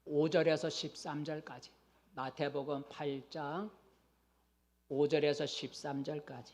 5절에서 13절까지, 마태복음 8장 5절에서 13절까지.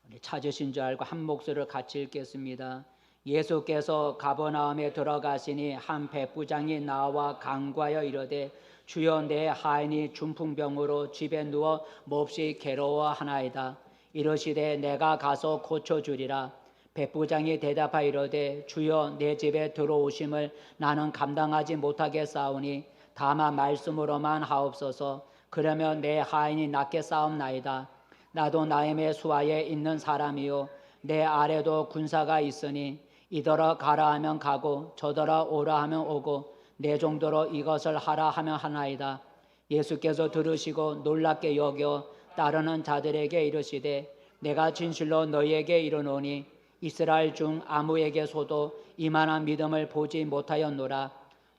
우리 찾으신 줄 알고 한 목소리로 같이 읽겠습니다. 예수께서 가버나움에 들어가시니 한 백부장이 나와 간구하여 이르되 주여, 내 하인이 중풍병으로 집에 누워 몹시 괴로워하나이다. 이르시되 내가 가서 고쳐주리라. 백부장이 대답하여 이르되 주여, 내 집에 들어오심을 나는 감당하지 못하겠사오니 다만 말씀으로만 하옵소서. 그러면 내 하인이 낫게 싸움나이다. 나도 나임의 수하에 있는 사람이요 내 아래도 군사가 있으니 이더러 가라 하면 가고 저더러 오라 하면 오고 내 정도로 이것을 하라 하면 하나이다. 예수께서 들으시고 놀랍게 여겨 따르는 자들에게 이르시되 내가 진실로 너희에게 이르노니 이스라엘 중 아무에게서도 이만한 믿음을 보지 못하였노라.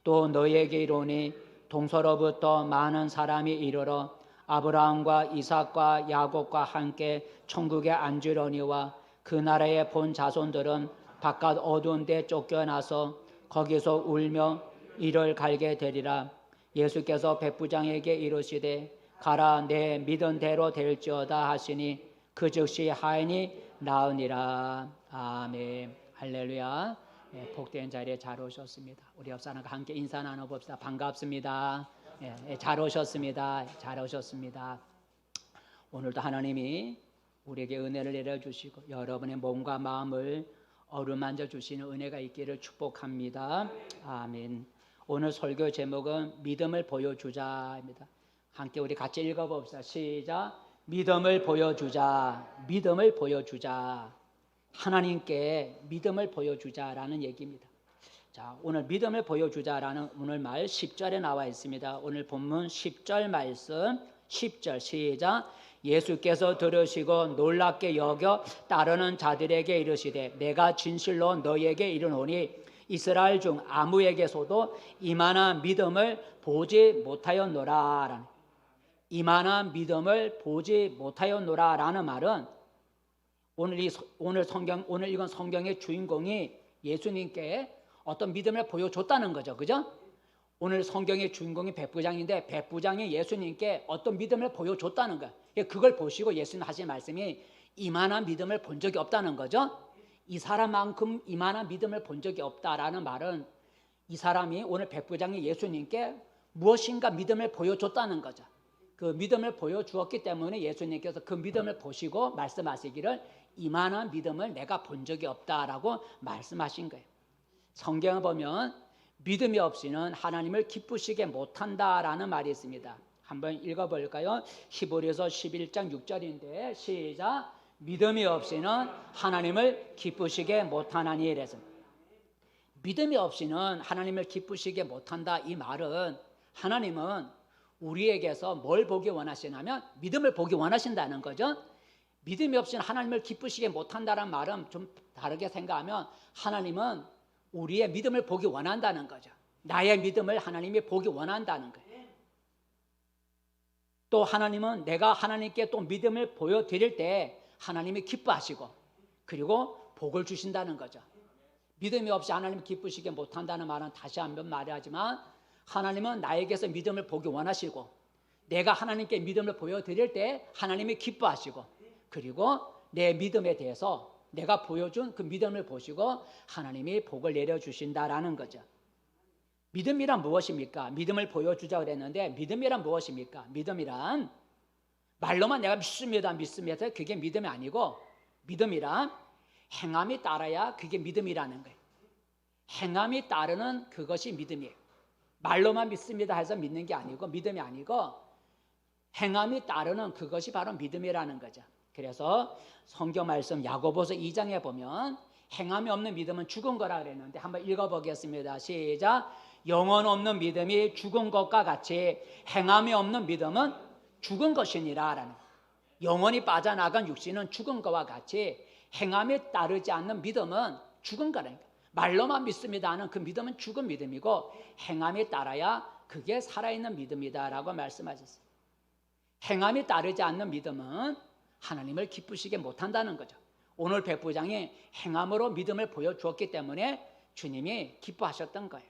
또 너희에게 이르노니 동서로부터 많은 사람이 이르러 아브라함과 이삭과 야곱과 함께 천국에 앉으려니와 그 나라의 본 자손들은 바깥 어두운 데 쫓겨나서 거기서 울며 이를 갈게 되리라. 예수께서 백부장에게 이르시되 가라, 내 믿은 대로 될지어다 하시니 그 즉시 하인이 나으니라. 아멘. 할렐루야. 복된 자리에 잘 오셨습니다. 우리 옆 사람과 함께 인사 나눠봅시다. 반갑습니다. 잘 오셨습니다. 잘 오셨습니다. 오늘도 하나님이 우리에게 은혜를 내려주시고 여러분의 몸과 마음을 어루만져 주시는 은혜가 있기를 축복합니다. 아멘. 오늘 설교 제목은 믿음을 보여주자입니다. 함께 우리 같이 읽어봅시다. 시작. 믿음을 보여주자. 믿음을 보여주자. 하나님께 믿음을 보여주자라는 얘기입니다. 자, 오늘 믿음을 보여주자라는 오늘 말 10절에 나와 있습니다. 오늘 본문 10절 말씀 10절 시작. 예수께서 들으시고 놀랍게 여겨 따르는 자들에게 이르시되 내가 진실로 너희에게 이르노니 이스라엘 중 아무에게서도 이만한 믿음을 보지 못하였노라. 이만한 믿음을 보지 못하였노라라는 말은 오늘 읽은 성경의 주인공이 예수님께 어떤 믿음을 보여줬다는 거죠. 그죠? 오늘 성경의 주인공이 백부장인데 백부장이 예수님께 어떤 믿음을 보여줬다는 거예요. 그걸 보시고 예수님 하신 말씀이 이만한 믿음을 본 적이 없다는 거죠. 이 사람만큼 이만한 믿음을 본 적이 없다라는 말은 이 사람이 오늘 백부장이 예수님께 무엇인가 믿음을 보여줬다는 거죠. 그 믿음을 보여주었기 때문에 예수님께서 그 믿음을 보시고 말씀하시기를 이만한 믿음을 내가 본 적이 없다라고 말씀하신 거예요. 성경을 보면 믿음이 없이는 하나님을 기쁘시게 못한다라는 말이 있습니다. 한번 읽어볼까요? 히브리서 11장 6절인데 시작. 믿음이 없이는 하나님을 기쁘시게 못하나니. 이래서 믿음이 없이는 하나님을 기쁘시게 못한다. 이 말은 하나님은 우리에게서 뭘 보기 원하시냐면 믿음을 보기 원하신다는 거죠. 믿음이 없이는 하나님을 기쁘시게 못한다는 말은 좀 다르게 생각하면 하나님은 우리의 믿음을 보기 원한다는 거죠. 나의 믿음을 하나님이 보기 원한다는 거예요. 또 하나님은 내가 하나님께 또 믿음을 보여드릴 때 하나님이 기뻐하시고 그리고 복을 주신다는 거죠. 믿음이 없이 하나님을 기쁘시게 못한다는 말은 다시 한번 말하지만 하나님은 나에게서 믿음을 보기 원하시고 내가 하나님께 믿음을 보여드릴 때 하나님이 기뻐하시고 그리고 내 믿음에 대해서 내가 보여준 그 믿음을 보시고 하나님이 복을 내려주신다라는 거죠. 믿음이란 무엇입니까? 믿음을 보여주자 그랬는데 믿음이란 무엇입니까? 믿음이란 말로만 내가 믿습니다 그게 믿음이 아니고 믿음이란 행함이 따라야 그게 믿음이라는 거예요. 행함이 따르는 그것이 믿음이에요. 말로만 믿습니다 해서 믿는 게 아니고 믿음이 아니고 행함이 따르는 그것이 바로 믿음이라는 거죠. 그래서 성경 말씀 야고보서 2장에 보면 행함이 없는 믿음은 죽은 거라 그랬는데 한번 읽어보겠습니다. 시작. 영혼 없는 믿음이 죽은 것과 같이 행함이 없는 믿음은 죽은 것이니라 라는 영혼이 빠져나간 육신은 죽은 것과 같이 행함에 따르지 않는 믿음은 죽은 거라니까. 말로만 믿습니다 하는 그 믿음은 죽은 믿음이고 행함에 따라야 그게 살아있는 믿음이다라고 말씀하셨어요. 행함이 따르지 않는 믿음은 하나님을 기쁘시게 못한다는 거죠. 오늘 백부장이 행함으로 믿음을 보여주었기 때문에 주님이 기뻐하셨던 거예요.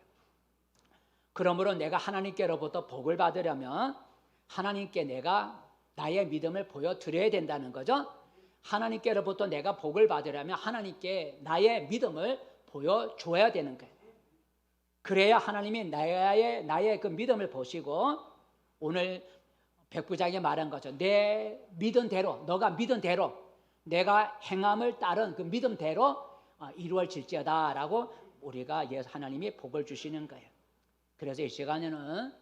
그러므로 내가 하나님께로부터 복을 받으려면 하나님께 내가 나의 믿음을 보여드려야 된다는 거죠. 하나님께로부터 내가 복을 받으려면 하나님께 나의 믿음을 보여줘야 되는 거예요. 그래야 하나님이 나의 그 믿음을 보시고, 오늘 백부장이 말한 거죠. 내 믿은 대로, 너가 믿은 대로, 내가 행함을 따른 그 믿음대로 이루어질지어다 라고 우리가 하나님이 복을 주시는 거예요. 그래서 이 시간에는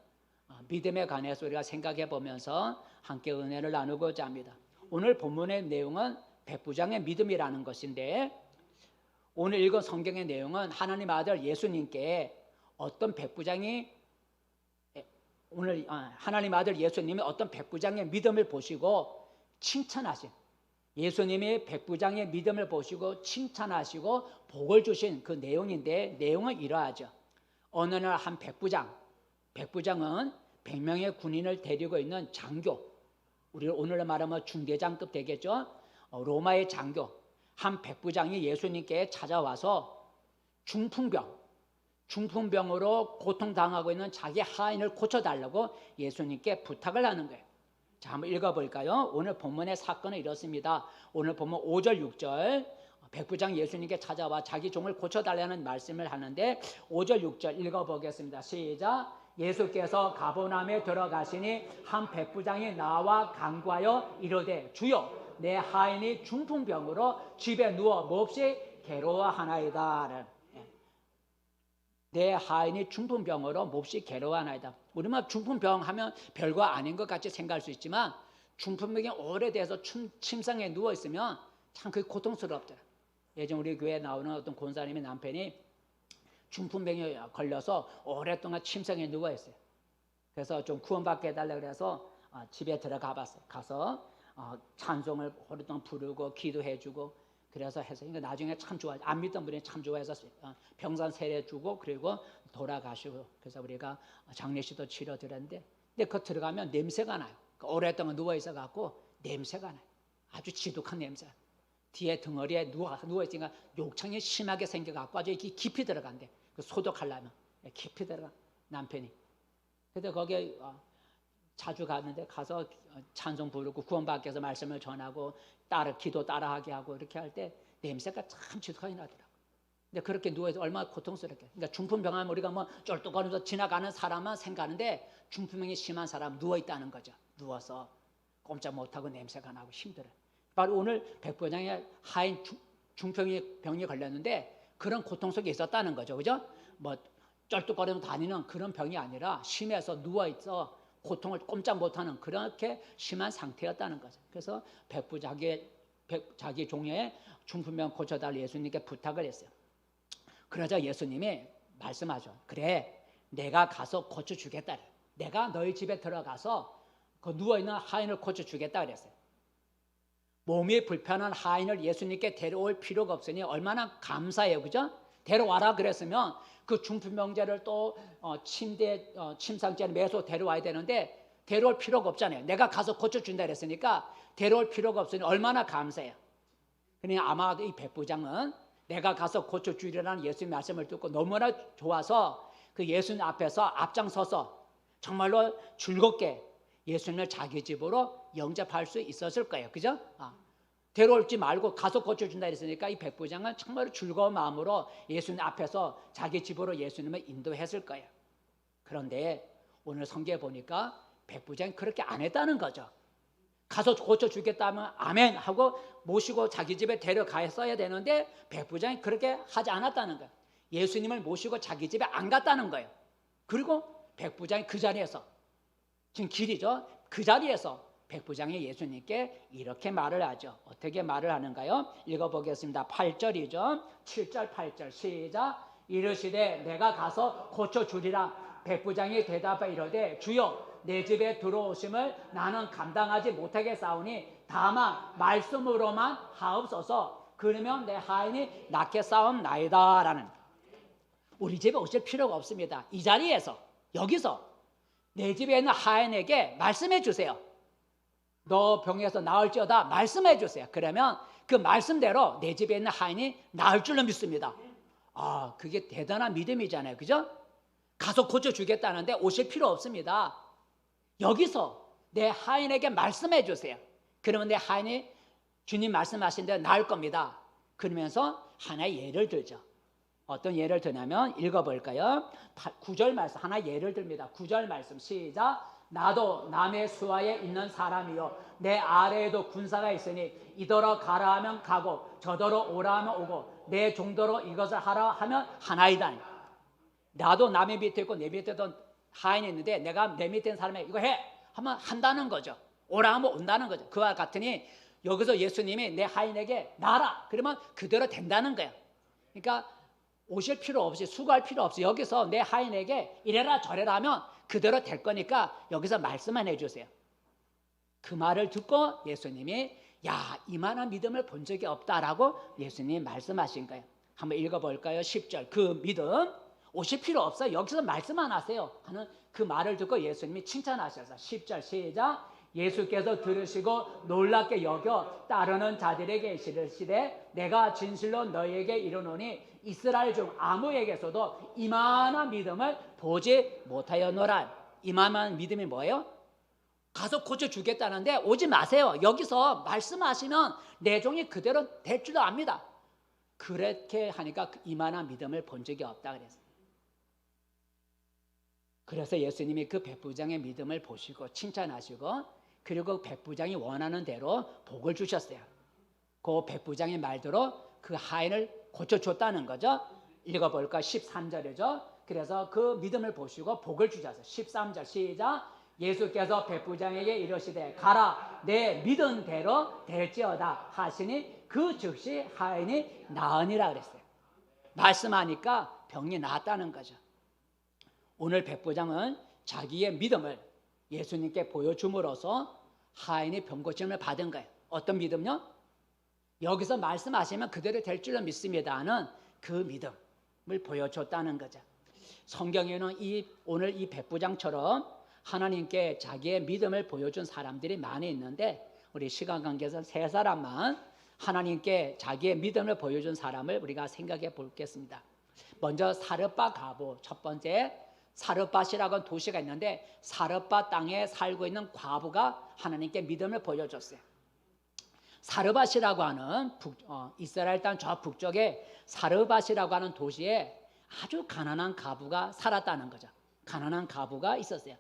믿음에 관해서 우리가 생각해 보면서 함께 은혜를 나누고자 합니다. 오늘 본문의 내용은 백부장의 믿음이라는 것인데, 오늘 읽은 성경의 내용은 하나님 아들 예수님께 어떤 백부장이, 오늘 하나님 아들 예수님이 어떤 백부장의 믿음을 보시고 칭찬하신, 예수님이 백부장의 믿음을 보시고 칭찬하시고 복을 주신 그 내용인데, 내용은 이러하죠. 어느 날 한 백부장은 100명의 군인을 데리고 있는 장교, 우리 오늘로 말하면 중대장급 되겠죠. 로마의 장교 한 백부장이 예수님께 찾아와서 중풍병으로 고통당하고 있는 자기 하인을 고쳐달라고 예수님께 부탁을 하는 거예요. 자, 한번 읽어볼까요? 오늘 본문의 사건은 이렇습니다. 오늘 본문 5절 6절, 백부장 예수님께 찾아와 자기 종을 고쳐달라는 말씀을 하는데, 5절 6절 읽어보겠습니다. 시작. 예수께서 가버나움에 들어가시니 한 백부장이 나와 간구하여 이르되, 주여, 내 하인이 중풍병으로 집에 누워 몹시 괴로워하나이다. 내 하인이 중풍병으로 몹시 괴로워하나이다. 우리만 중풍병 하면 별거 아닌 것 같이 생각할 수 있지만, 중풍병이 오래돼서 침상에 누워있으면 참 그게 고통스럽더라. 예전 우리 교회에 나오는 어떤 권사님의 남편이 중풍병에 걸려서 오랫동안 침상에 누워있어요. 그래서 좀 구원받게 해달라고 해서 집에 들어가 봤어요. 가서 찬송을 오랫동안 부르고 기도해주고 그래서 해서, 나중에 참 좋아, 안 믿던 분이 참 좋아해서 병상 세례주고 그리고 돌아가시고, 그래서 우리가 장례식도 치러드렸는데, 근데 그 들어가면 냄새가 나요. 오랫동안 누워있어 갖고 냄새가 나요. 아주 지독한 냄새. 뒤에 덩어리에 누워있으니까 욕창이 심하게 생겨갖고 아주 깊이 들어간대. 그 소독하려면 깊이 들어가, 남편이. 그래서 거기에 자주 갔는데, 가서 찬송 부르고 구원받기 위해서 말씀을 전하고 기도 따라하게 하고 이렇게 할 때 냄새가 참 지독하게 나더라고요. 근데 그렇게 누워있어 얼마나 고통스럽게. 그러니까 중풍병하면 우리가 뭐 쩔뚝거리면서 지나가는 사람만 생각하는데, 중풍병이 심한 사람 누워있다는 거죠. 누워서 꼼짝 못하고 냄새가 나고 힘들어요. 바로 오늘 백부장의 하인 중풍병이 걸렸는데 그런 고통 속에 있었다는 거죠. 그죠? 뭐 쩔뚝거리면서 다니는 그런 병이 아니라 심해서 누워있어 고통을 꼼짝 못하는 그렇게 심한 상태였다는 거죠. 그래서 자기 종의 중풍병 고쳐달라 예수님께 부탁을 했어요. 그러자 예수님이 말씀하죠. 그래, 내가 가서 고쳐주겠다. 내가 너희 집에 들어가서 그 누워있는 하인을 고쳐주겠다 그랬어요. 몸이 불편한 하인을 예수님께 데려올 필요가 없으니 얼마나 감사해요. 그죠? 데려와라 그랬으면 그 중풍병자를 또 침상자를 매서 데려와야 되는데 데려올 필요가 없잖아요. 내가 가서 고쳐준다 그랬으니까 데려올 필요가 없으니 얼마나 감사해요. 그러니 아마도 이 백부장은 내가 가서 고쳐주리라는 예수님의 말씀을 듣고 너무나 좋아서 그 예수님 앞에서 앞장서서 정말로 즐겁게 예수님을 자기 집으로 영접할 수 있었을 거예요. 그죠? 데려올지 말고 가서 고쳐준다 했으니까 이 백부장은 정말 즐거운 마음으로 예수님 앞에서 자기 집으로 예수님을 인도했을 거예요. 그런데 오늘 성경에 보니까 백부장이 그렇게 안 했다는 거죠. 가서 고쳐주겠다면 아멘 하고 모시고 자기 집에 데려가야 되는데 백부장이 그렇게 하지 않았다는 거예요. 예수님을 모시고 자기 집에 안 갔다는 거예요. 그리고 백부장이 그 자리에서, 지금 길이죠, 그 자리에서 백부장이 예수님께 이렇게 말을 하죠. 어떻게 말을 하는가요? 읽어보겠습니다. 8절이죠. 7절 8절 시작. 이르시되 내가 가서 고쳐주리라. 백부장이 대답하여 이르되 주여, 내 집에 들어오심을 나는 감당하지 못하겠사오니 다만 말씀으로만 하옵소서. 그러면 내 하인이 낫게 싸움나이다. 라는, 우리 집에 오실 필요가 없습니다. 이 자리에서, 여기서 내 집에 있는 하인에게 말씀해 주세요. 너 병에서 나을지어다 말씀해 주세요. 그러면 그 말씀대로 내 집에 있는 하인이 나을 줄로 믿습니다. 그게 대단한 믿음이잖아요. 그죠? 가서 고쳐주겠다는데 오실 필요 없습니다. 여기서 내 하인에게 말씀해 주세요. 그러면 내 하인이 주님 말씀하신 대로 나을 겁니다. 그러면서 하나의 예를 들죠. 어떤 예를 드냐면 읽어볼까요? 9절 말씀 하나 예를 듭니다. 9절 말씀 시작. 나도 남의 수하에 있는 사람이요 내 아래에도 군사가 있으니 이더러 가라 하면 가고 저더러 오라 하면 오고 내 종도로 이것을 하라 하면 하나이다. 나도 남의 밑에 있고 내 밑에도 하인이 있는데 내가 내 밑에 있는 사람에게 이거 해 하면 한다는 거죠. 오라 하면 온다는 거죠. 그와 같으니 여기서 예수님이 내 하인에게 나라 그러면 그대로 된다는 거야. 그러니까 오실 필요 없이 수고할 필요 없이 여기서 내 하인에게 이래라 저래라 하면 그대로 될 거니까 여기서 말씀만 해주세요. 그 말을 듣고 예수님이 야 이만한 믿음을 본 적이 없다라고 예수님이 말씀하신 거예요. 한번 읽어볼까요? 10절 그 믿음 오실 필요 없어요. 여기서 말씀만 하세요 하는 그 말을 듣고 예수님이 칭찬하셔서 10절 시작. 예수께서 들으시고 놀랍게 여겨 따르는 자들에게 이르시되 내가 진실로 너희에게 이르노니 이스라엘 중 아무에게서도 이만한 믿음을 보지 못하였노라. 이만한 믿음이 뭐예요? 가서 고쳐주겠다는데 오지 마세요. 여기서 말씀하시면 내 종이 그대로 될 줄도 압니다. 그렇게 하니까 이만한 믿음을 본 적이 없다 그랬어요. 그래서 예수님이 그 백부장의 믿음을 보시고 칭찬하시고 그리고 백부장이 원하는 대로 복을 주셨어요. 그 백부장의 말대로 그 하인을 고쳐줬다는 거죠. 읽어볼까? 13절이죠. 그래서 그 믿음을 보시고 복을 주셨어요. 13절 시작. 예수께서 백부장에게 이르시되 가라 내 믿은 대로 될지어다 하시니 그 즉시 하인이 나으니라 그랬어요. 말씀하니까 병이 나았다는 거죠. 오늘 백부장은 자기의 믿음을 예수님께 보여줌으로써 하인이 병고침을 받은 거예요. 어떤 믿음요? 여기서 말씀하시면 그대로 될 줄로 믿습니다는 그 믿음을 보여줬다는 거죠. 성경에는 오늘 이 백부장처럼 하나님께 자기의 믿음을 보여준 사람들이 많이 있는데 우리 시간 관계에서 세 사람만 하나님께 자기의 믿음을 보여준 사람을 우리가 생각해 보겠습니다. 먼저 사르밧 과부 첫 번째 사르밧이라고 하는 도시가 있는데 사르밧 땅에 살고 있는 과부가 하나님께 믿음을 보여줬어요. 사르밧이라고 하는 이스라엘 땅 저 북쪽에 사르밧이라고 하는 도시에 아주 가난한 과부가 살았다는 거죠. 가난한 과부가 있었어요.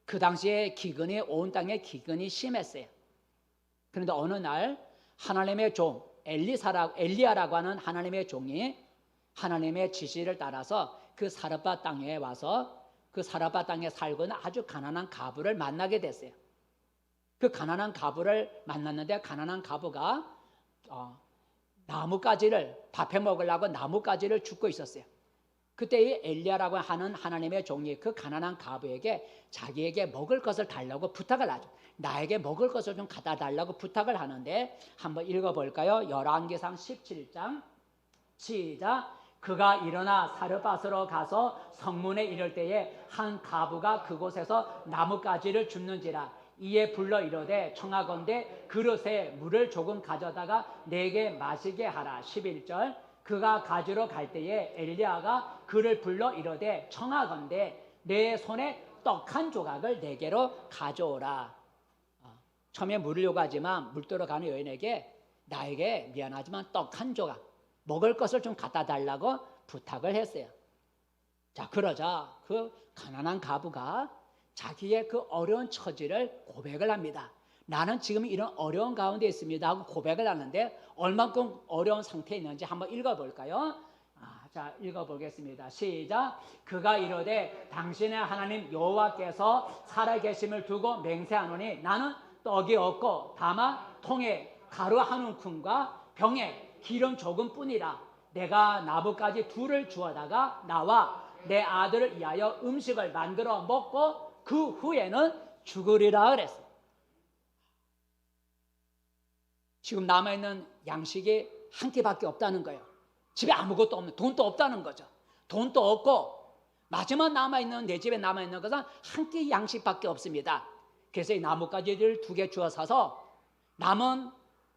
그 당시에 기근이 온 땅에 기근이 심했어요. 그런데 어느 날 하나님의 종 엘리야라고 하는 하나님의 종이 하나님의 지시를 따라서 그 사르밧 땅에 와서 그 사르밧 땅에 살고 있는 아주 가난한 과부를 만나게 됐어요. 그 가난한 과부를 만났는데 가난한 과부가 나뭇가지를 밥해 먹으려고 나뭇가지를 줍고 있었어요. 그때 이 엘리야라고 하는 하나님의 종이 그 가난한 과부에게 자기에게 먹을 것을 달라고 부탁을 하죠. 나에게 먹을 것을 좀 갖다 달라고 부탁을 하는데 한번 읽어볼까요? 열왕기상 17장 시작. 그가 일어나 사르밧으로 가서 성문에 이를 때에 한 과부가 그곳에서 나뭇가지를 줍는지라. 이에 불러 이르되 청하건대 그릇에 물을 조금 가져다가 내게 마시게 하라. 11절 그가 가지러 갈 때에 엘리야가 그를 불러 이르되 청하건대 내 손에 떡 한 조각을 내게로 가져오라. 처음에 물을 요구하지만 물도로 가는 여인에게 나에게 미안하지만 떡 한 조각 먹을 것을 좀 갖다 달라고 부탁을 했어요. 자, 그러자 그 가난한 과부가 자기의 그 어려운 처지를 고백을 합니다. 나는 지금 이런 어려운 가운데 있습니다 하고 고백을 하는데 얼만큼 어려운 상태에 있는지 한번 읽어볼까요? 자, 읽어보겠습니다. 시작. 그가 이르되 당신의 하나님 여호와께서 살아계심을 두고 맹세하노니 나는 떡이 없고 다만 통에 가루 한 움큼과 병에 기름 조금뿐이라. 내가 나뭇가지 둘을 주워다가 나와 내 아들을 위하여 음식을 만들어 먹고 그 후에는 죽으리라 그랬어요. 지금 남아있는 양식이 한 끼밖에 없다는 거예요. 집에 아무것도 없는, 돈도 없다는 거죠. 돈도 없고 마지막 남아있는, 내 집에 남아있는 것은 한 끼 양식밖에 없습니다. 그래서 이 나뭇가지를 2개 주워 사서 남은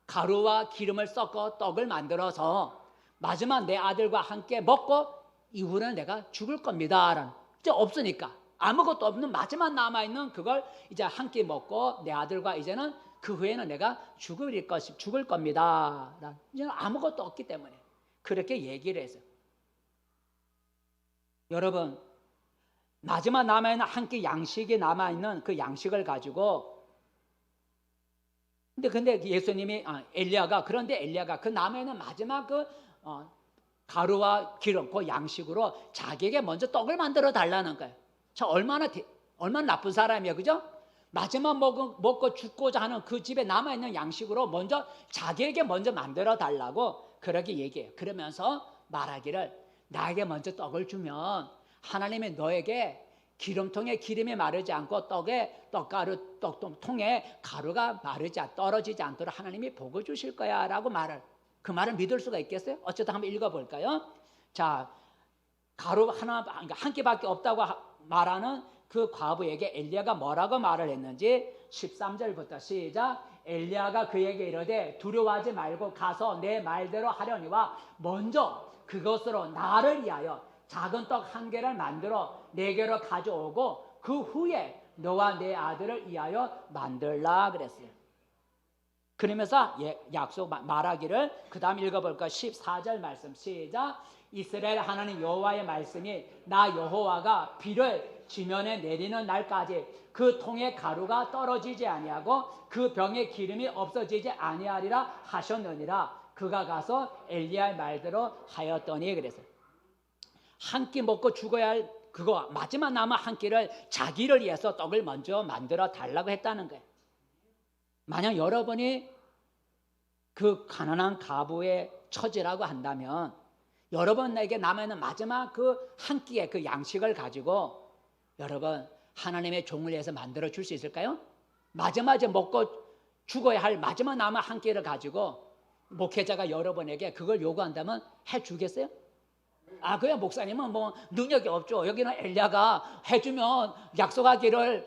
가루와 기름을 섞어 떡을 만들어서 마지막 내 아들과 함께 먹고 이후로는 내가 죽을 겁니다 라는 이제 없으니까 아무것도 없는 마지막 남아있는 그걸 이제 한 끼 먹고 내 아들과 이제는 그 후에는 내가 죽을 겁니다. 이제는 아무것도 없기 때문에 그렇게 얘기를 했어요. 여러분, 마지막 남아있는 한 끼 양식이 남아있는 그 양식을 가지고 근데 예수님이 그런데 엘리야가 그 남아있는 마지막 그 가루와 기름 그 양식으로 자기에게 먼저 떡을 만들어 달라는 거예요. 자, 얼마나 나쁜 사람이에요, 그죠? 마지막 먹고 죽고자 하는 그 집에 남아있는 양식으로 먼저 자기에게 먼저 만들어 달라고 그렇게 얘기해요. 그러면서 말하기를 나에게 먼저 떡을 주면 하나님이 너에게 기름통에 기름이 마르지 않고 떡통에 가루가 떨어지지 않도록 하나님이 복을 주실 거야 라고 그 말을 믿을 수가 있겠어요? 어쨌든 한번 읽어볼까요? 자, 가루 한 끼밖에 없다고 말하는 그 과부에게 엘리야가 뭐라고 말을 했는지 13절부터 시작. 엘리야가 그에게 이르되 두려워하지 말고 가서 내 말대로 하려니와 먼저 그것으로 나를 위하여 작은 떡 한 개를 만들어 내게로 가져오고 그 후에 너와 내 아들을 위하여 만들라 그랬어요. 그러면서 약속 말하기를 그 다음 읽어볼까 14절 말씀 시작. 이스라엘 하나님 여호와의 말씀이 나 여호와가 비를 지면에 내리는 날까지 그 통에 가루가 떨어지지 아니하고 그 병에 기름이 없어지지 아니하리라 하셨느니라. 그가 가서 엘리야의 말대로 하였더니 그랬어요. 한 끼 먹고 죽어야 할 그거 마지막 남은 한 끼를 자기를 위해서 떡을 먼저 만들어 달라고 했다는 거예요. 만약 여러분이 그 가난한 과부의 처지라고 한다면 여러분에게 남아있는 마지막 그 한 끼의 그 양식을 가지고 여러분 하나님의 종을 위해서 만들어 줄 수 있을까요? 마지막에 먹고 죽어야 할 마지막 남은 한 끼를 가지고 목회자가 여러분에게 그걸 요구한다면 해주겠어요? 그래 목사님은 뭐 능력이 없죠. 여기는 엘리야가 해주면 약속하기를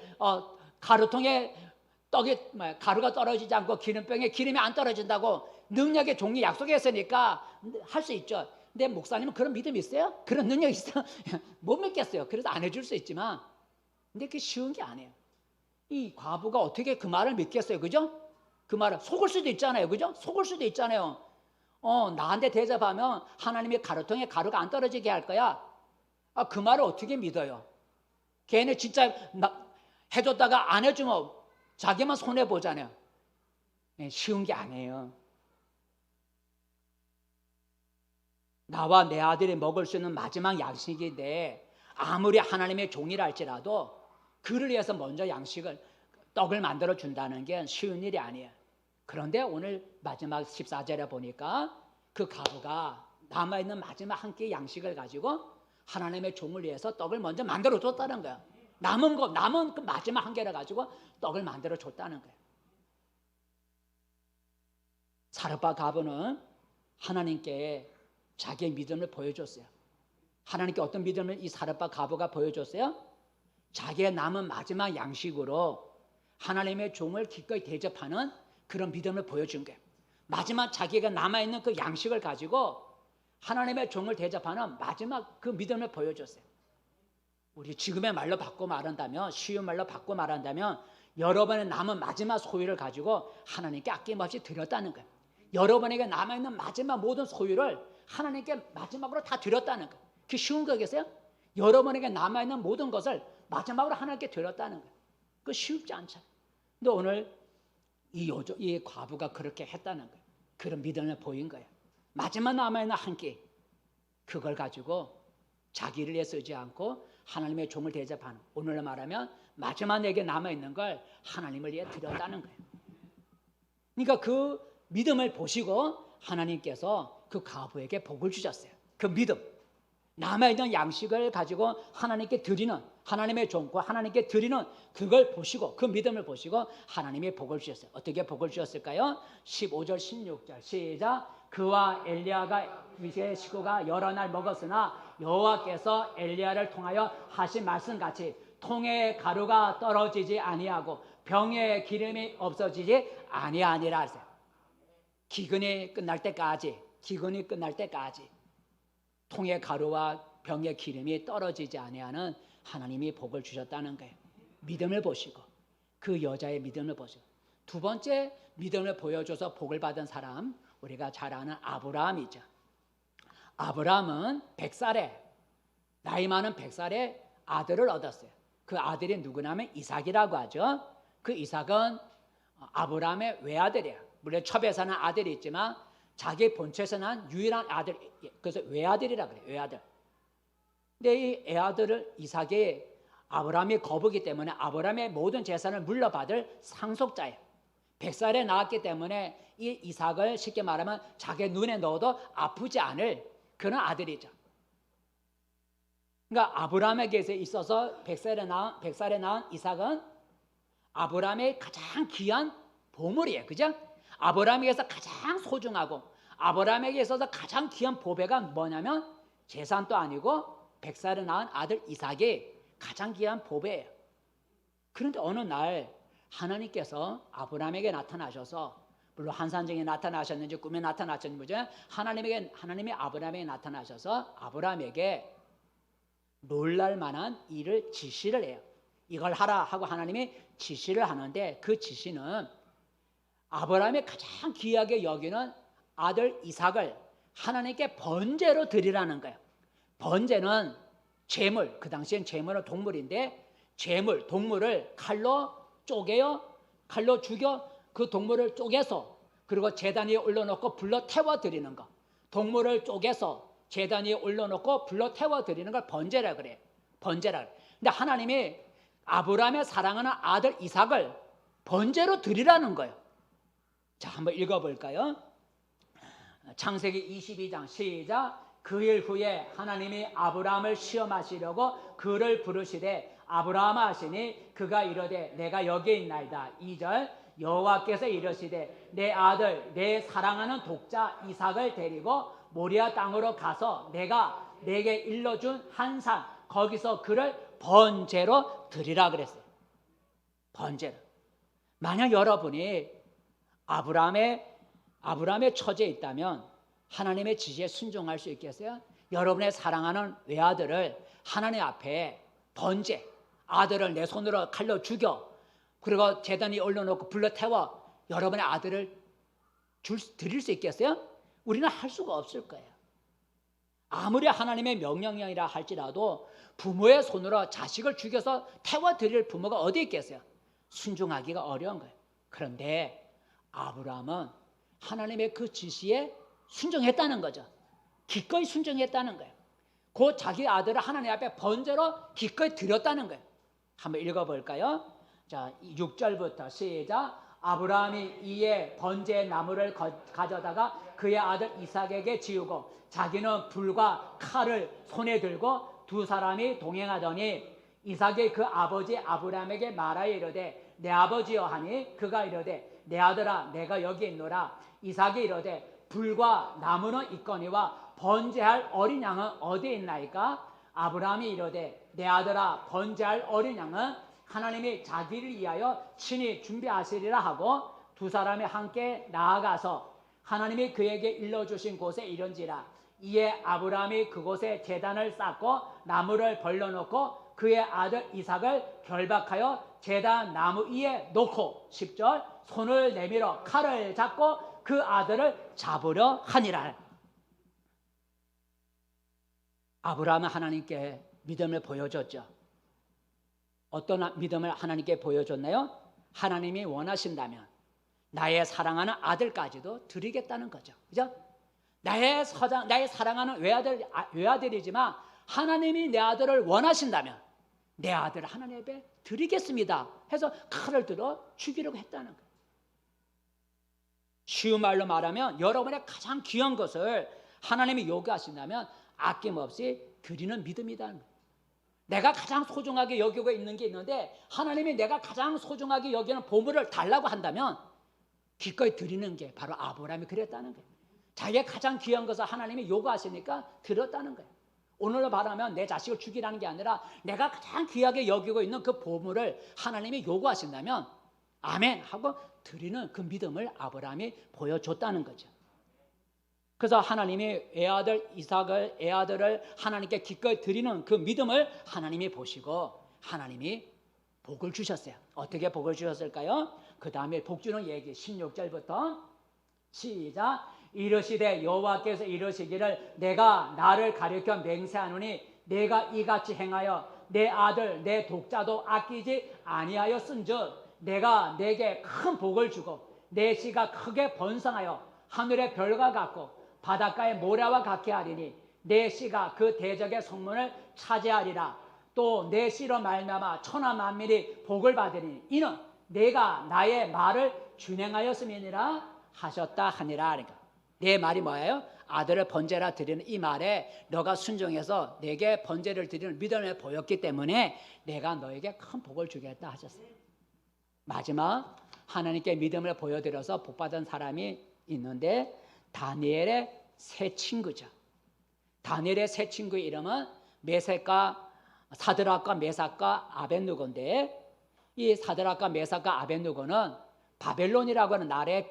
가루통에 가루가 떨어지지 않고 기름병에 기름이 안 떨어진다고 능력의 종이 약속했으니까 할 수 있죠. 근데 목사님은 그런 믿음이 있어요? 그런 능력이 있어요? 못 믿겠어요. 그래서 안 해줄 수 있지만 근데 그게 쉬운 게 아니에요. 이 과부가 어떻게 그 말을 믿겠어요? 그죠? 그 말을 속을 수도 있잖아요. 그죠? 속을 수도 있잖아요. 나한테 대접하면 하나님이 가루통에 가루가 안 떨어지게 할 거야. 그 말을 어떻게 믿어요? 걔네 진짜 해줬다가 안 해주면 자기만 손해보잖아요. 쉬운 게 아니에요. 나와 내 아들이 먹을 수 있는 마지막 양식인데 아무리 하나님의 종이라 할지라도 그를 위해서 먼저 떡을 만들어 준다는 게 쉬운 일이 아니에요. 그런데 오늘 마지막 14절에 보니까 그 과부가 남아있는 마지막 한 끼 양식을 가지고 하나님의 종을 위해서 떡을 먼저 만들어 줬다는 거예요. 남은 그 마지막 한 개를 가지고 떡을 만들어 줬다는 거예요. 사르밧 과부는 하나님께 자기의 믿음을 보여줬어요. 하나님께 어떤 믿음을 이 사르밧 과부가 보여줬어요? 자기의 남은 마지막 양식으로 하나님의 종을 기꺼이 대접하는 그런 믿음을 보여준 거예요. 마지막 자기가 남아있는 그 양식을 가지고 하나님의 종을 대접하는 마지막 그 믿음을 보여줬어요. 우리 지금의 말로 바꿔 말한다면, 쉬운 말로 바꿔 말한다면 여러분의 남은 마지막 소유를 가지고 하나님께 아낌없이 드렸다는 거예요. 여러분에게 남아있는 마지막 모든 소유를 하나님께 마지막으로 다 드렸다는 거예요. 그게 쉬운 거겠어요? 여러분에게 남아있는 모든 것을 마지막으로 하나님께 드렸다는 거예요. 그거 쉽지 않잖아요. 근데 오늘 이 과부가 그렇게 했다는 거예요. 그런 믿음을 보인 거예요. 마지막 남아있는 한 끼, 그걸 가지고 자기를 위해 쓰지 않고 하나님의 종을 대접하는, 오늘로 말하면 마지막 내게 남아있는 걸 하나님을 위해 드렸다는 거예요. 그러니까 그 믿음을 보시고 하나님께서 그 과부에게 복을 주셨어요. 그 믿음, 남아있는 양식을 가지고 하나님께 드리는, 하나님의 종과 하나님께 드리는 그걸 보시고, 그 믿음을 보시고 하나님이 복을 주셨어요. 어떻게 복을 주셨을까요? 15절 16절 시작. 그와 엘리야가 이제 식구가 여러 날 먹었으나 여호와께서 엘리야를 통하여 하신 말씀같이 통에 가루가 떨어지지 아니하고 병에 기름이 없어지지 아니하니라 하세요. 기근이 끝날 때까지 통의 가루와 병의 기름이 떨어지지 아니하는 하나님이 복을 주셨다는 거예요. 믿음을 보시고 그 여자의 믿음을 보시고 두 번째 믿음을 보여줘서 복을 받은 사람 우리가 잘 아는 아브라함이죠. 아브라함은 100살에 나이 많은 100살에 아들을 얻었어요. 그 아들이 누구냐면 이삭이라고 하죠. 그 이삭은 아브라함의 외아들이에요. 물론 첩에서 난 아들이 있지만 자기 본처에서 난 유일한 아들, 그래서 외아들이라 그래요. 외아들. 근데 이 애아들을 이삭이 아브라함이 거부기 때문에 아브라함의 모든 재산을 물려받을 상속자예요. 100살에 낳았기 때문에 이 이삭을 쉽게 말하면 자기 눈에 넣어도 아프지 않을 그런 아들이죠. 그러니까 아브라함에게 있어서 100살에 낳은 이삭은 아브라함의 가장 귀한 보물이에요. 그죠? 아브라함에게서 가장 소중하고 아브라함에게 있어서 가장 귀한 보배가 뭐냐면 재산도 아니고 100살에 낳은 아들 이삭이 가장 귀한 보배예요. 그런데 어느 날 하나님께서 아브라함에게 나타나셔서 물론 환상적에 나타나셨는지 꿈에 나타나셨는지 하나님이 아브라함에게 나타나셔서 아브라함에게 놀랄 만한 일을 지시를 해요. 이걸 하라 하고 하나님이 지시를 하는데 그 지시는 아브라함이 가장 귀하게 여기는 아들 이삭을 하나님께 번제로 드리라는 거예요. 번제는 제물, 그 당시엔 제물은 동물인데 제물, 동물을 칼로 쪼개요. 칼로 죽여 그 동물을 쪼개서 그리고 제단 위에 올려놓고 불러 태워 드리는 거. 동물을 쪼개서 제단 위에 올려놓고 불러 태워 드리는 걸 번제라 그래요. 번제라 그래요. 근데 하나님이 아브라함의 사랑하는 아들 이삭을 번제로 드리라는 거예요. 자, 한번 읽어볼까요? 창세기 22장 시작. 그 일 후에 하나님이 아브라함을 시험하시려고 그를 부르시되 아브라함아 하시니 그가 이르되 내가 여기에 있나이다. 2절 여호와께서 이르시되 내 아들 내 사랑하는 독자 이삭을 데리고 모리아 땅으로 가서 내가 내게 일러준 한 산 거기서 그를 번제로 드리라 그랬어요. 번제로. 만약 여러분이 아브라함의 처지에 있다면 하나님의 지시에 순종할 수 있겠어요? 여러분의 사랑하는 외아들을 하나님 앞에 번제, 아들을 내 손으로 칼로 죽여 그리고 제단 위에 올려놓고 불러 태워 여러분의 아들을 드릴 수 있겠어요? 우리는 할 수가 없을 거예요. 아무리 하나님의 명령이라 할지라도 부모의 손으로 자식을 죽여서 태워 드릴 부모가 어디 있겠어요? 순종하기가 어려운 거예요. 그런데 아브라함은 하나님의 그 지시에 순종했다는 거죠. 기꺼이 순종했다는 거예요. 그 자기 아들을 하나님 앞에 번제로 기꺼이 드렸다는 거예요. 한번 읽어볼까요? 자, 6절부터 시작. 아브라함이 이에 번제 나무를 가져다가 그의 아들 이삭에게 지우고 자기는 불과 칼을 손에 들고 두 사람이 동행하더니 이삭이 그 아버지 아브라함에게 말하여 이르되 내 아버지여 하니 그가 이르되 내 아들아 내가 여기 있노라. 이삭이 이르되 불과 나무는 있거니와 번제할 어린 양은 어디에 있나이까? 아브라함이 이르되 내 아들아 번제할 어린 양은 하나님이 자기를 위하여 친히 준비하시리라 하고 두 사람이 함께 나아가서 하나님이 그에게 일러주신 곳에 이른지라. 이에 아브라함이 그곳에 제단을 쌓고 나무를 벌려놓고 그의 아들 이삭을 결박하여 제단 나무 위에 놓고 10절 손을 내밀어 칼을 잡고 그 아들을 잡으려 하니라. 아브라함은 하나님께 믿음을 보여줬죠. 어떤 믿음을 하나님께 보여줬나요? 하나님이 원하신다면 나의 사랑하는 아들까지도 드리겠다는 거죠. 그죠? 나의 사랑하는 외아들이지만 하나님이 내 아들을 원하신다면 내 아들을 하나님 앞에 드리겠습니다 해서 칼을 들어 죽이려고 했다는 거예요. 쉬운 말로 말하면 여러분의 가장 귀한 것을 하나님이 요구하신다면 아낌없이 드리는 믿음이라는 거예요. 내가 가장 소중하게 여기고 있는 게 있는데 하나님이 내가 가장 소중하게 여기는 보물을 달라고 한다면 기꺼이 드리는 게 바로 아브라함이 그랬다는 거예요. 자기의 가장 귀한 것을 하나님이 요구하시니까 드렸다는 거예요. 오늘로 말하면 내 자식을 죽이라는 게 아니라 내가 가장 귀하게 여기고 있는 그 보물을 하나님이 요구하신다면 아멘 하고 드리는 그 믿음을 아브라함이 보여줬다는 거죠. 그래서 하나님이 애아들을 하나님께 기꺼이 드리는 그 믿음을 하나님이 보시고 하나님이 복을 주셨어요. 어떻게 복을 주셨을까요? 그 다음에 복 주는 얘기 16절부터 시작. 이르시되 여호와께서 이르시기를 내가 나를 가리켜 맹세하노니 내가 이같이 행하여 내 아들 내 독자도 아끼지 아니하였은즉 내가 내게 큰 복을 주고 내 씨가 크게 번성하여 하늘의 별과 같고 바닷가의 모래와 같게 하리니 내 씨가 그 대적의 성문을 차지하리라. 또 내 씨로 말미암아 천하 만민이 복을 받으리니 이는 내가 나의 말을 준행하였음이니라 하셨다 하니라. 그러니까 내 말이 뭐예요? 아들을 번제라 드리는 이 말에 너가 순종해서 내게 번제를 드리는 믿음을 보였기 때문에 내가 너에게 큰 복을 주겠다 하셨어요. 마지막 하나님께 믿음을 보여드려서 복받은 사람이 있는데 다니엘의 세 친구죠. 다니엘의 세 친구의 이름은 사드락과 메삭과 아벳느고인데 이 사드락과 메삭과 아벳느고는 바벨론이라고 하는 나라에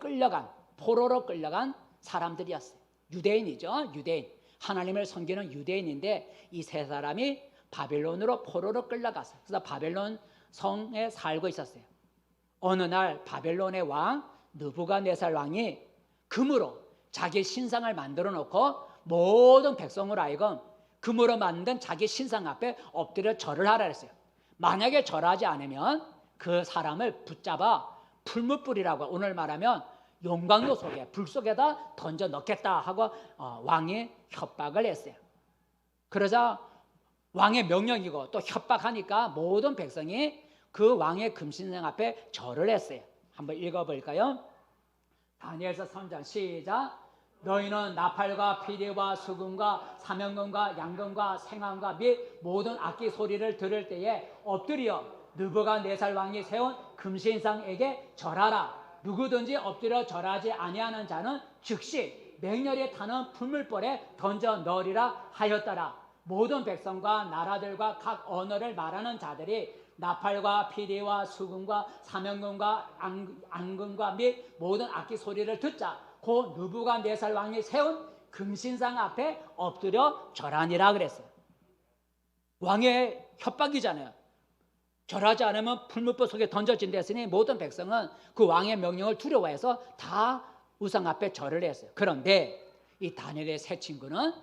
포로로 끌려간 사람들이었어요. 유대인이죠. 유대인. 하나님을 섬기는 유대인인데 이 세 사람이 바벨론으로 포로로 끌려갔어요. 그래서 바벨론 성에 살고 있었어요. 어느 날 바벨론의 왕 느부갓네살 왕이 금으로 자기 신상을 만들어 놓고 모든 백성으로 하여금 금으로 만든 자기 신상 앞에 엎드려 절을 하라 했어요. 만약에 절하지 않으면 그 사람을 붙잡아 풀무불이라고 오늘 말하면 용광로 속에 불 속에다 던져 넣겠다 하고 왕이 협박을 했어요. 그러자 왕의 명령이고 또 협박하니까 모든 백성이 그 왕의 금신상 앞에 절을 했어요. 한번 읽어볼까요? 다니엘서 3장 시작. 너희는 나팔과 피리와 수금과 사명금과 양금과 생황과 및 모든 악기 소리를 들을 때에 엎드려 느부갓네살 왕이 세운 금신상에게 절하라. 누구든지 엎드려 절하지 아니하는 자는 즉시 맹렬히 타는 풀물벌에 던져 넣으리라 하였더라. 모든 백성과 나라들과 각 언어를 말하는 자들이 나팔과 피리와 수금과 사명금과 앙금과 및 모든 악기 소리를 듣자 고 느부갓네살 왕이 세운 금신상 앞에 엎드려 절하니라 그랬어요. 왕의 협박이잖아요. 절하지 않으면 풀무불 속에 던져진다 했으니 모든 백성은 그 왕의 명령을 두려워해서 다 우상 앞에 절을 했어요. 그런데 이 다니엘의 세 친구는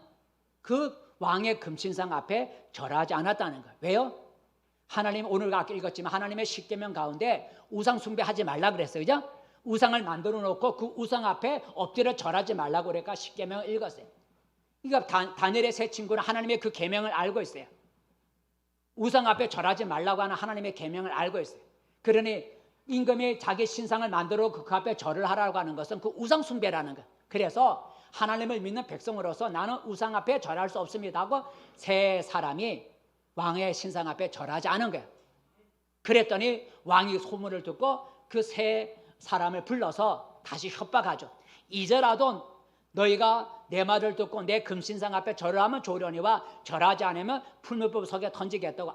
그 왕의 금신상 앞에 절하지 않았다는 거예요. 왜요? 하나님 오늘 아까 읽었지만 하나님의 십계명 가운데 우상 숭배하지 말라 그랬어요. 그죠? 우상을 만들어 놓고 그 우상 앞에 엎드려 절하지 말라고 그러니까 십계명을 읽었어요. 그러니까 다니엘의 세 친구는 하나님의 그 계명을 알고 있어요. 우상 앞에 절하지 말라고 하는 하나님의 계명을 알고 있어요. 그러니 임금이 자기 신상을 만들어 그 앞에 절을 하라고 하는 것은 그 우상 숭배라는 거예요. 그래서 하나님을 믿는 백성으로서 나는 우상 앞에 절할 수 없습니다 하고 세 사람이 왕의 신상 앞에 절하지 않은 거예요. 그랬더니 왕이 소문을 듣고 그 세 사람을 불러서 다시 협박하죠. 이제라도 너희가 내 말을 듣고 내 금신상 앞에 절을 하면 좋으려니와 절하지 않으면 풀무불 속에 던지겠다고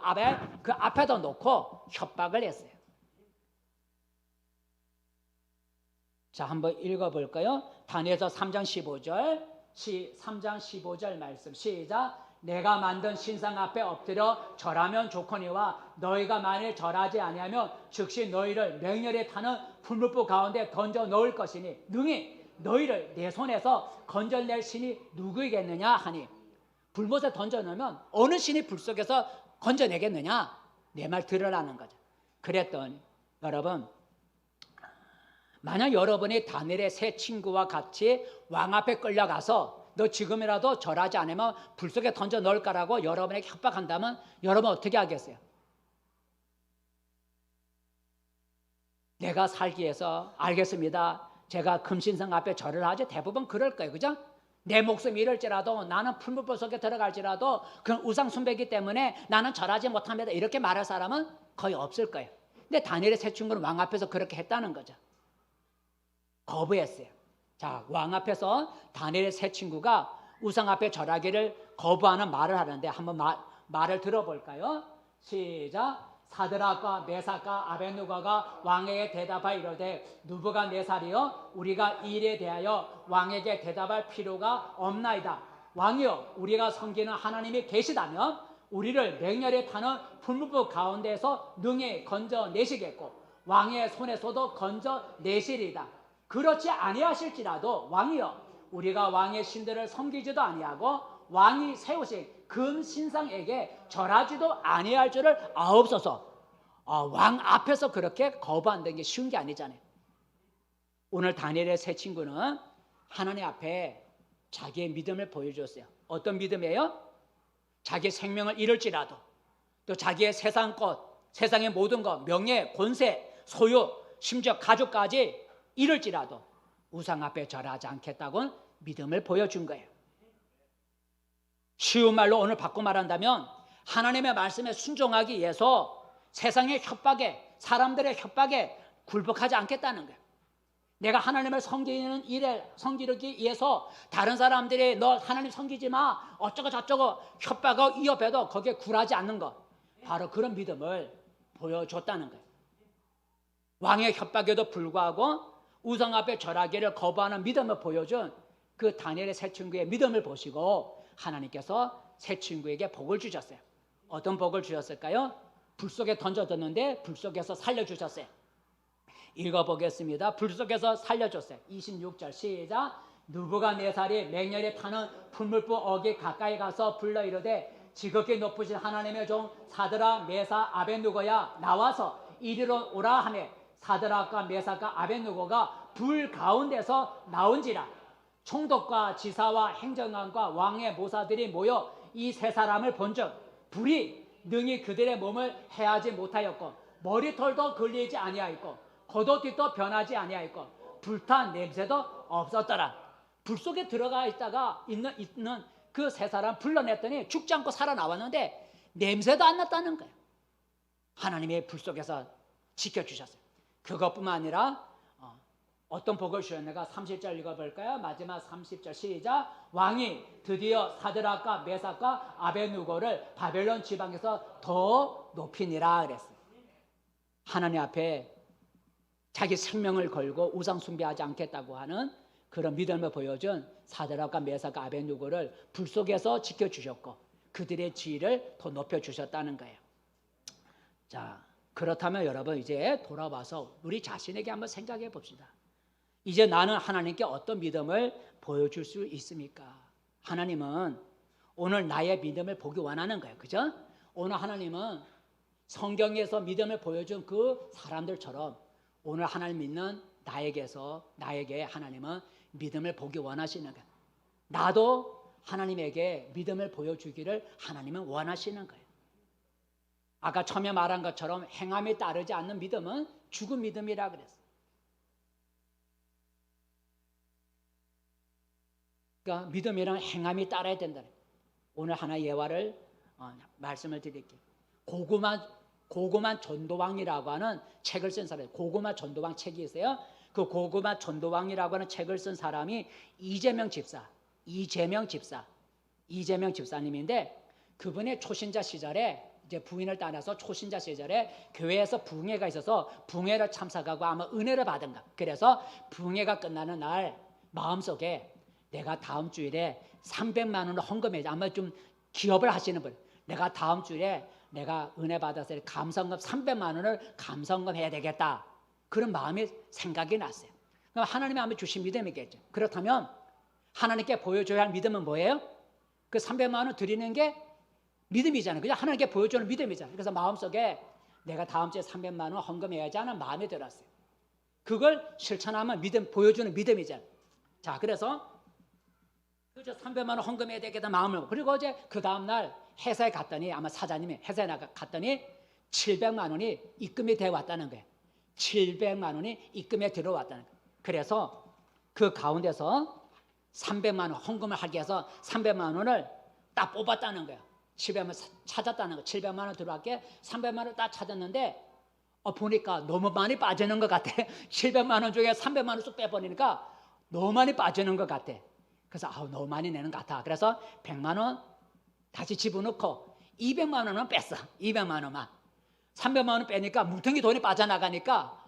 그 앞에다 놓고 협박을 했어요. 자, 한번 읽어볼까요? 다니엘서 3장 15절 3장 15절 말씀 시작. 내가 만든 신상 앞에 엎드려 절하면 좋거니와 너희가 만일 절하지 아니하면 즉시 너희를 맹렬히 타는 풀무불 가운데 던져 넣을 것이니 능히 너희를 내 손에서 건져낼 신이 누구이겠느냐 하니 불못에 던져 넣으면 어느 신이 불 속에서 건져내겠느냐? 내 말 들으라는 거죠. 그랬더니 여러분 만약 여러분이 다니엘의 세 친구와 같이 왕 앞에 끌려가서 너 지금이라도 절하지 않으면 불 속에 던져 넣을 거라고 여러분에게 협박한다면 여러분 어떻게 하겠어요? 내가 살기 위해서 알겠습니다. 제가 금신상 앞에 절을 하지 대부분 그럴 거예요. 그죠? 내 목숨이 잃을지라도 나는 풀무불 속에 들어갈지라도 그건 우상 숭배이기 때문에 나는 절하지 못합니다. 이렇게 말할 사람은 거의 없을 거예요. 근데 다니엘의 세 친구는 왕 앞에서 그렇게 했다는 거죠. 거부했어요. 자, 왕 앞에서 다니엘의 세 친구가 우상 앞에 절하기를 거부하는 말을 하는데 한번 말을 들어볼까요? 시작. 사드락과 메삭과 아벳느고가 왕에게 대답하여 이르되 느부갓네살이여 우리가 이 일에 대하여 왕에게 대답할 필요가 없나이다. 왕이여 우리가 섬기는 하나님이 계시다면 우리를 맹렬히 타는 풀무불 가운데서 능히 건져내시겠고 왕의 손에서도 건져내시리이다. 그렇지 아니하실지라도 왕이여 우리가 왕의 신들을 섬기지도 아니하고 왕이 세우신 금 신상에게 절하지도 아니할 줄을 아옵소서. 왕 앞에서 그렇게 거부한다는 게 쉬운 게 아니잖아요. 오늘 다니엘의 세 친구는 하나님 앞에 자기의 믿음을 보여줬어요. 어떤 믿음이에요? 자기 생명을 잃을지라도 또 자기의 세상 것, 세상의 모든 것, 명예, 권세, 소유, 심지어 가족까지 잃을지라도 우상 앞에 절하지 않겠다고 믿음을 보여준 거예요. 쉬운 말로 오늘 바꿔 말한다면 하나님의 말씀에 순종하기 위해서 세상의 협박에, 사람들의 협박에 굴복하지 않겠다는 거예요. 내가 하나님을 섬기는 일에 섬기기 위해서 다른 사람들이 너 하나님 섬기지 마 어쩌고 저쩌고 협박하고 위협해도 거기에 굴하지 않는 것, 바로 그런 믿음을 보여줬다는 거예요. 왕의 협박에도 불구하고 우상 앞에 절하기를 거부하는 믿음을 보여준 그 다니엘의 세 친구의 믿음을 보시고 하나님께서 세 친구에게 복을 주셨어요. 어떤 복을 주셨을까요? 불 속에 던져뒀는데 불 속에서 살려주셨어요. 읽어보겠습니다. 불 속에서 살려줬어요. 26절 시작. 느부갓네살이 맹렬히 타는 풀무불 어기 가까이 가서 불러 이르되 지극히 높으신 하나님의 종 사드락 메삭 아벳느고야 나와서 이리로 오라 하며 사드락과 메삭과 아벳느고가 불 가운데서 나온지라. 총독과 지사와 행정관과 왕의 모사들이 모여 이 세 사람을 본즉 불이 능히 그들의 몸을 해하지 못하였고 머리털도 걸리지 아니하였고 겉옷깃도 변하지 아니하였고 불탄 냄새도 없었더라. 불 속에 들어가 있다가 있는 그 세 사람 불러냈더니 죽지 않고 살아나왔는데 냄새도 안 났다는 거예요. 하나님의 불 속에서 지켜주셨어요. 그것뿐만 아니라 어떤 복을 주셨는가? 30절 읽어볼까요? 마지막 30절 시작. 왕이 드디어 사드락과 메삭과 아벳느고를 바벨론 지방에서 더 높이니라 그랬어요. 하나님 앞에 자기 생명을 걸고 우상 숭배하지 않겠다고 하는 그런 믿음을 보여준 사드락과 메삭과 아벳느고를 불 속에서 지켜주셨고 그들의 지위를 더 높여주셨다는 거예요. 자, 그렇다면 여러분 이제 돌아와서 우리 자신에게 한번 생각해 봅시다. 이제 나는 하나님께 어떤 믿음을 보여줄 수 있습니까? 하나님은 오늘 나의 믿음을 보기 원하는 거예요. 그죠? 오늘 하나님은 성경에서 믿음을 보여준 그 사람들처럼 오늘 하나님 믿는 나에게 하나님은 믿음을 보기 원하시는 거예요. 나도 하나님에게 믿음을 보여주기를 하나님은 원하시는 거예요. 아까 처음에 말한 것처럼 행함에 따르지 않는 믿음은 죽은 믿음이라 그랬어요. 그러니까 믿음이란 행함이 따라야 된다. 오늘 하나 예화를 말씀을 드릴게요. 고구마 전도왕이라고 하는 책을 쓴 사람이에요. 고구마 전도왕 책이 있어요. 그 고구마 전도왕이라고 하는 책을 쓴 사람이 이재명 집사님인데 그분의 초신자 시절에 이제 부인을 따라서 초신자 시절에 교회에서 부흥회가 있어서 부흥회를 참석하고 아마 은혜를 받은가. 그래서 부흥회가 끝나는 날 마음속에 내가 다음 주일에 300만 원을 헌금해. 아마 좀 기업을 하시는 분. 내가 다음 주일에 내가 은혜 받아서 감성금 300만 원을 감성금 해야 되겠다. 그런 마음이 생각이 났어요. 그럼 하나님이 아마 주신 믿음이겠죠. 그렇다면 하나님께 보여줘야 할 믿음은 뭐예요? 그 300만 원 드리는 게 믿음이잖아요. 그냥 하나님께 보여주는 믿음이잖아요. 그래서 마음속에 내가 다음 주에 300만 원 헌금해야지 하는 마음이 들었어요. 그걸 실천하면 보여주는 믿음이잖아요. 자, 그래서 300만 원 헌금해야 되겠다 마음을. 그리고 이제 그 다음날 회사에 갔더니 아마 사장님이 회사에 갔더니 700만 원이 입금이 되어 왔다는 거예요. 700만 원이 입금에 들어왔다는 거예요. 그래서 그 가운데서 300만 원 헌금을 하기 위해서 300만 원을 딱 뽑았다는 거예요. 700만 찾았다는 거예요. 700만 원 들어왔게 300만 원을 딱 찾았는데 보니까 너무 많이 빠지는 것 같아. 700만 원 중에 300만 원 쑥 빼버리니까 너무 많이 빠지는 것 같아. 그래서 너무 많이 내는 것 같아. 그래서 100만 원 다시 집어넣고 200만 원은 뺐어. 200만 원만. 300만 원 빼니까 뭉텅이 돈이 빠져나가니까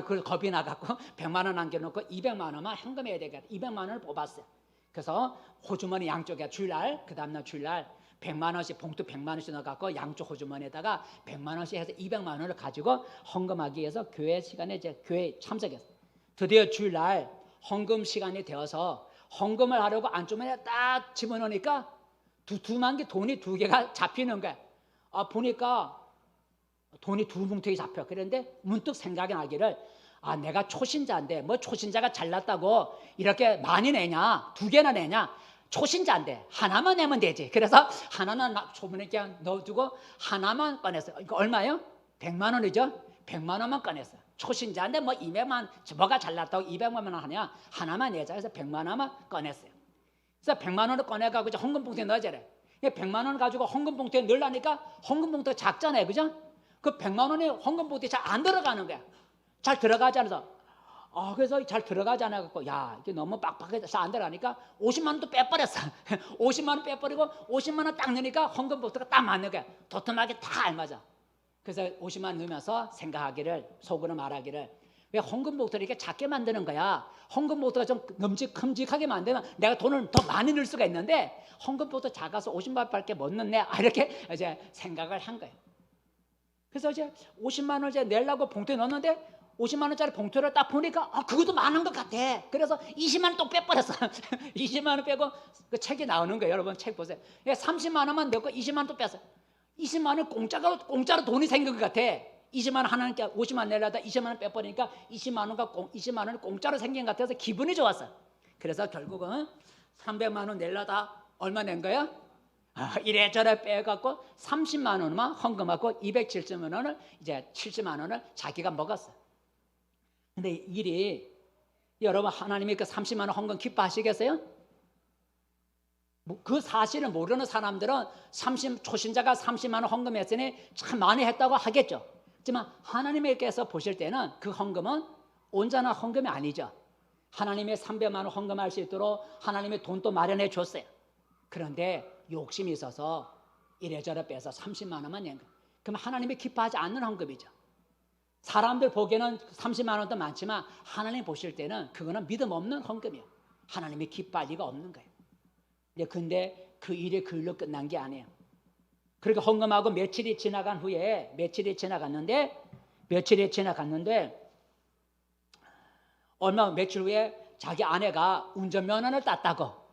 그 겁이 나갖고 100만 원 남겨놓고 200만 원만 현금해야 되겠다. 200만 원을 뽑았어요. 그래서 호주머니 양쪽에 주일날, 그 다음날 주일날 100만 원씩, 봉투 100만 원씩 넣어갖고 양쪽 호주머니에다가 100만 원씩 해서 200만 원을 가지고 헌금하기 위해서 교회 시간에 이제 교회에 참석했어요. 드디어 주일날 헌금 시간이 되어서 헌금을 하려고 안주머니에 딱 집어넣으니까 두툼한 게 돈이 2개가 잡히는 거야. 보니까 돈이 2뭉텅이 잡혀. 그런데 문득 생각이 나기를, 내가 초신자인데 뭐 초신자가 잘났다고 이렇게 많이 내냐, 2개나 내냐, 초신자인데 하나만 내면 되지. 그래서 하나는 초문에 그냥 넣어두고 하나만 꺼냈어요. 이거 얼마요? 100만 원이죠. 100만 원만 꺼냈어요. 초신자인데 뭐 200만, 뭐가 잘났다고 200만 원 하냐, 하나만 내자. 그래서 100만 원만 꺼냈어요. 그래서 100만 원을 꺼내가지고 이제 헌금 봉투에 넣어줘래. 100만 원 가지고 헌금 봉투에 넣으려니까 헌금 봉투가 작잖아요, 그죠? 그 100만 원이 헌금 봉투에 잘 안 들어가는 거야. 잘 들어가지 않아서. 그래서 잘 들어가지 않아갖고, 이게 너무 빡빡해서 안 들어가니까 50만 원도 빼버렸어. 50만 원 빼버리고 50만 원 딱 넣으니까 헌금 봉투가 딱 맞는 거야. 도톰하게 다 알맞아. 그래서 50만 원 넣으면서 생각하기를, 속으로 말하기를, 왜 헌금 봉투를 이렇게 작게 만드는 거야? 헌금 봉투가 좀 큼직하게 만들면 내가 돈을 더 많이 넣을 수가 있는데 헌금 봉투 작아서 50만 원밖에 못 넣네. 이렇게 이제 생각을 한 거예요. 그래서 이제 50만 원을 이제 내려고 봉투에 넣었는데 50만 원짜리 봉투를 딱 보니까 그것도 많은 것 같아. 그래서 20만 원 또 빼버렸어. 20만 원 빼고 그 책이 나오는 거예요. 여러분 책 보세요. 30만 원만 넣고 20만 원 또 뺐어. 20만 원 공짜로 돈이 생긴 것 같아. 20만 원 하나니까 50만 원 내려다 20만 원 빼버리니까 20만 원이 공짜로 생긴 것 같아서 기분이 좋았어. 그래서 결국은 300만 원 내려다 얼마 낸 거야? 이래저래 빼갖고 30만 원만 헌금하고 270만 원을 이제 70만 원을 자기가 먹었어. 근데 일이, 여러분 하나님이 그 30만 원 헌금 기뻐하시겠어요? 그 사실을 모르는 사람들은 초신자가 30만 원 헌금했으니 참 많이 했다고 하겠죠. 하지만 하나님께서 보실 때는 그 헌금은 온전한 헌금이 아니죠. 하나님의 300만 원 헌금할 수 있도록 하나님의 돈도 마련해 줬어요. 그런데 욕심이 있어서 이래저래 빼서 30만 원만 낸 거예요. 그럼 하나님이 기뻐하지 않는 헌금이죠. 사람들 보기에는 30만 원도 많지만 하나님 보실 때는 그거는 믿음 없는 헌금이에요. 하나님이 기뻐할 리가 없는 거예요. 근데 그 일이 그 일로 끝난 게 아니에요. 그러니까 헌금하고 며칠이 지나갔는데 며칠 후에 자기 아내가 운전면허를 땄다고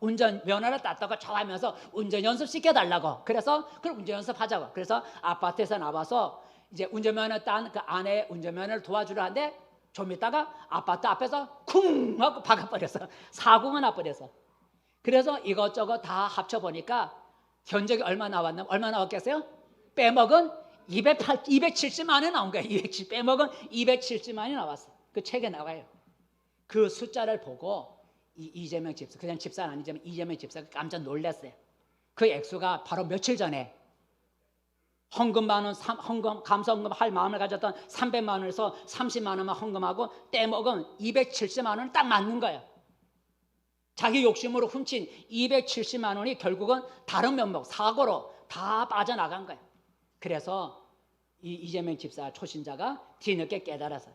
좋아하면서 운전 연습 시켜달라고. 그래서 그럼 운전 연습하자고. 그래서 아파트에서 나와서 이제 운전면허 딴 그 아내 운전면허를 도와주려 하는데 좀 있다가 아파트 앞에서 쿵 하고 박아버렸어. 사고가 나버렸어. 그래서 이것저것 다 합쳐보니까 견적이 얼마 나왔겠어요? 빼먹은 270만 원이 나온 거예요. 빼먹은 270만 원이 나왔어. 그 책에 나와요. 그 숫자를 보고 이재명 집사, 그냥 집사는 아니지만 이재명 집사가 깜짝 놀랐어요. 그 액수가 바로 며칠 전에 감사헌금 할 마음을 가졌던 300만 원에서 30만 원만 헌금하고 떼먹은 270만 원은 딱 맞는 거예요. 자기 욕심으로 훔친 270만 원이 결국은 다른 면목, 사고로 다 빠져나간 거예요. 그래서 이재명 집사 초신자가 뒤늦게 깨달아서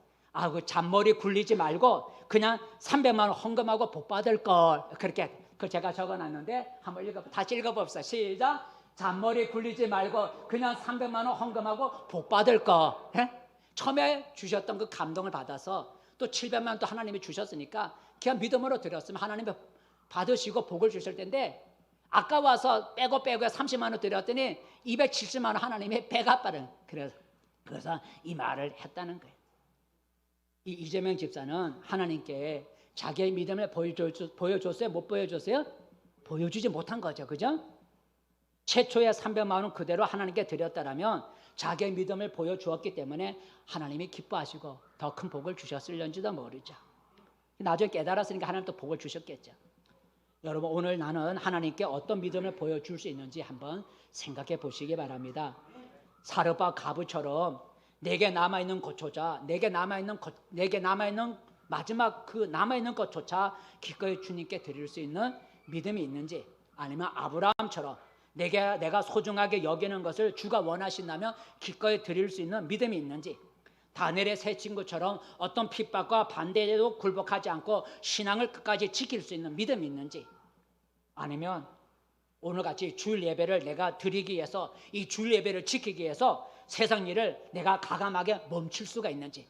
그 잔머리 굴리지 말고 그냥 300만 원 헌금하고 복 받을 걸, 그렇게 그걸 제가 적어놨는데 한번 다시 읽어봅시다. 시작. 잔머리 굴리지 말고 그냥 300만 원 헌금하고 복 받을 거. 처음에 주셨던 그 감동을 받아서 또 700만 원 또 하나님이 주셨으니까 그냥 믿음으로 드렸으면 하나님이 받으시고 복을 주실 텐데, 아까 와서 빼고 30만 원 드렸더니 270만 원 하나님이 빼갚아는. 그래서 이 말을 했다는 거예요. 이재명 집사는 하나님께 자기의 믿음을 보여줬어요? 못 보여줬어요? 보여주지 못한 거죠. 그죠? 최초의 300만 원 그대로 하나님께 드렸다라면 자기의 믿음을 보여주었기 때문에 하나님이 기뻐하시고 더 큰 복을 주셨을런지도 모르죠. 나중에 깨달았으니까 하나님 또 복을 주셨겠죠. 여러분, 오늘 나는 하나님께 어떤 믿음을 보여줄 수 있는지 한번 생각해 보시기 바랍니다. 사르바 가부처럼 내게 남아있는 것조차, 내게 남아있는 마지막 그 남아있는 것조차 기꺼이 주님께 드릴 수 있는 믿음이 있는지, 아니면 아브라함처럼 내가 소중하게 여기는 것을 주가 원하신다면 기꺼이 드릴 수 있는 믿음이 있는지, 다니엘의 세 친구처럼 어떤 핍박과 반대에도 굴복하지 않고 신앙을 끝까지 지킬 수 있는 믿음이 있는지, 아니면 오늘같이 주일 예배를 내가 드리기 위해서, 이 주일 예배를 지키기 위해서 세상 일을 내가 가감하게 멈출 수가 있는지,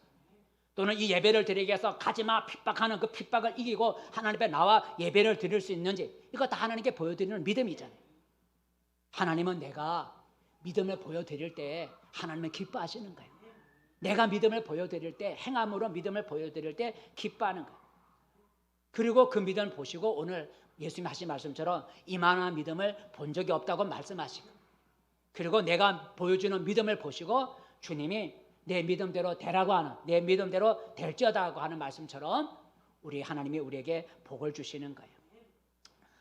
또는 이 예배를 드리기 위해서 가지마 핍박하는 그 핍박을 이기고 하나님 앞에 나와 예배를 드릴 수 있는지, 이거 다 하나님께 보여드리는 믿음이잖아요. 하나님은 내가 믿음을 보여드릴 때 하나님은 기뻐하시는 거예요. 내가 믿음을 보여드릴 때, 행함으로 믿음을 보여드릴 때 기뻐하는 거예요. 그리고 그 믿음을 보시고 오늘 예수님 하신 말씀처럼 이만한 믿음을 본 적이 없다고 말씀하시고, 그리고 내가 보여주는 믿음을 보시고 주님이 내 믿음대로 되라고 하는, 내 믿음대로 될지어다고 하는 말씀처럼 우리 하나님이 우리에게 복을 주시는 거예요.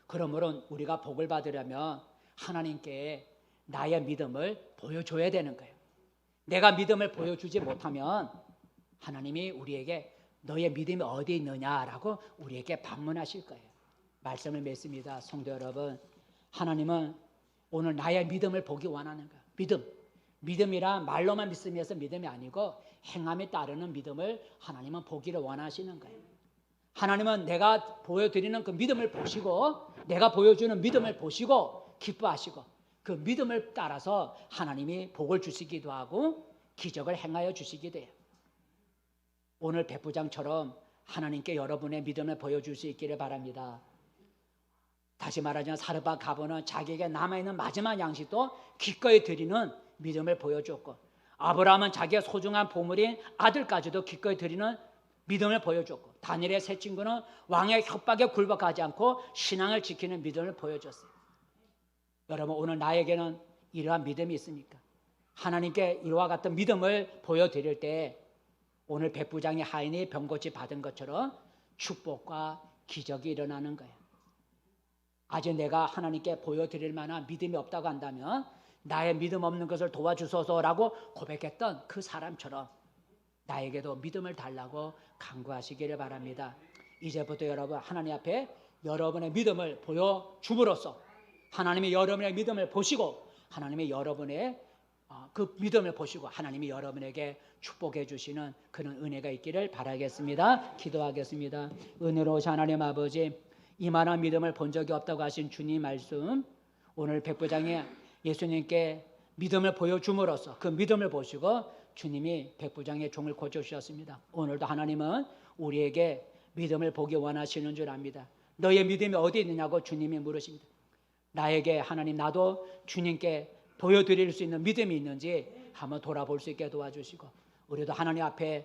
그러므로 우리가 복을 받으려면 하나님께 나의 믿음을 보여줘야 되는 거예요. 내가 믿음을 보여주지 못하면 하나님이 우리에게 너의 믿음이 어디 있느냐라고 우리에게 반문하실 거예요. 말씀을 맺습니다. 성도 여러분, 하나님은 오늘 나의 믿음을 보기 원하는 거예요. 믿음이라 말로만 믿음이어서 믿음이 아니고 행함에 따르는 믿음을 하나님은 보기를 원하시는 거예요. 하나님은 내가 보여드리는 그 믿음을 보시고, 내가 보여주는 믿음을 보시고 기뻐하시고, 그 믿음을 따라서 하나님이 복을 주시기도 하고 기적을 행하여 주시기도 해요. 오늘 백부장처럼 하나님께 여러분의 믿음을 보여줄 수 있기를 바랍니다. 다시 말하자면 사르밧 가보는 자기에게 남아있는 마지막 양식도 기꺼이 드리는 믿음을 보여줬고, 아브라함은 자기의 소중한 보물인 아들까지도 기꺼이 드리는 믿음을 보여줬고, 다니엘의 세 친구는 왕의 협박에 굴복하지 않고 신앙을 지키는 믿음을 보여줬어요. 여러분, 오늘 나에게는 이러한 믿음이 있습니까? 하나님께 이와 같은 믿음을 보여드릴 때 오늘 백부장이 하인이 병고치 받은 것처럼 축복과 기적이 일어나는 거예요. 아직 내가 하나님께 보여드릴 만한 믿음이 없다고 한다면 나의 믿음 없는 것을 도와주소서라고 고백했던 그 사람처럼 나에게도 믿음을 달라고 간구하시기를 바랍니다. 이제부터 여러분, 하나님 앞에 여러분의 믿음을 보여줌으로써 하나님이 여러분의 믿음을 보시고, 하나님이 여러분의 그 믿음을 보시고 하나님이 여러분에게 축복해 주시는 그런 은혜가 있기를 바라겠습니다. 기도하겠습니다. 은혜로우신 하나님 아버지, 이만한 믿음을 본 적이 없다고 하신 주님 말씀, 오늘 백부장이 예수님께 믿음을 보여줌으로써 그 믿음을 보시고 주님이 백부장의 종을 고쳐주셨습니다. 오늘도 하나님은 우리에게 믿음을 보기 원하시는 줄 압니다. 너의 믿음이 어디 있느냐고 주님이 물으십니다. 나에게 하나님, 나도 주님께 보여드릴 수 있는 믿음이 있는지 한번 돌아볼 수 있게 도와주시고, 우리도 하나님 앞에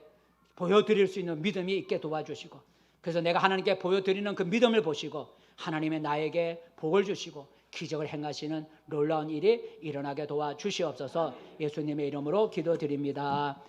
보여드릴 수 있는 믿음이 있게 도와주시고, 그래서 내가 하나님께 보여드리는 그 믿음을 보시고 하나님의 나에게 복을 주시고 기적을 행하시는 놀라운 일이 일어나게 도와주시옵소서. 예수님의 이름으로 기도드립니다.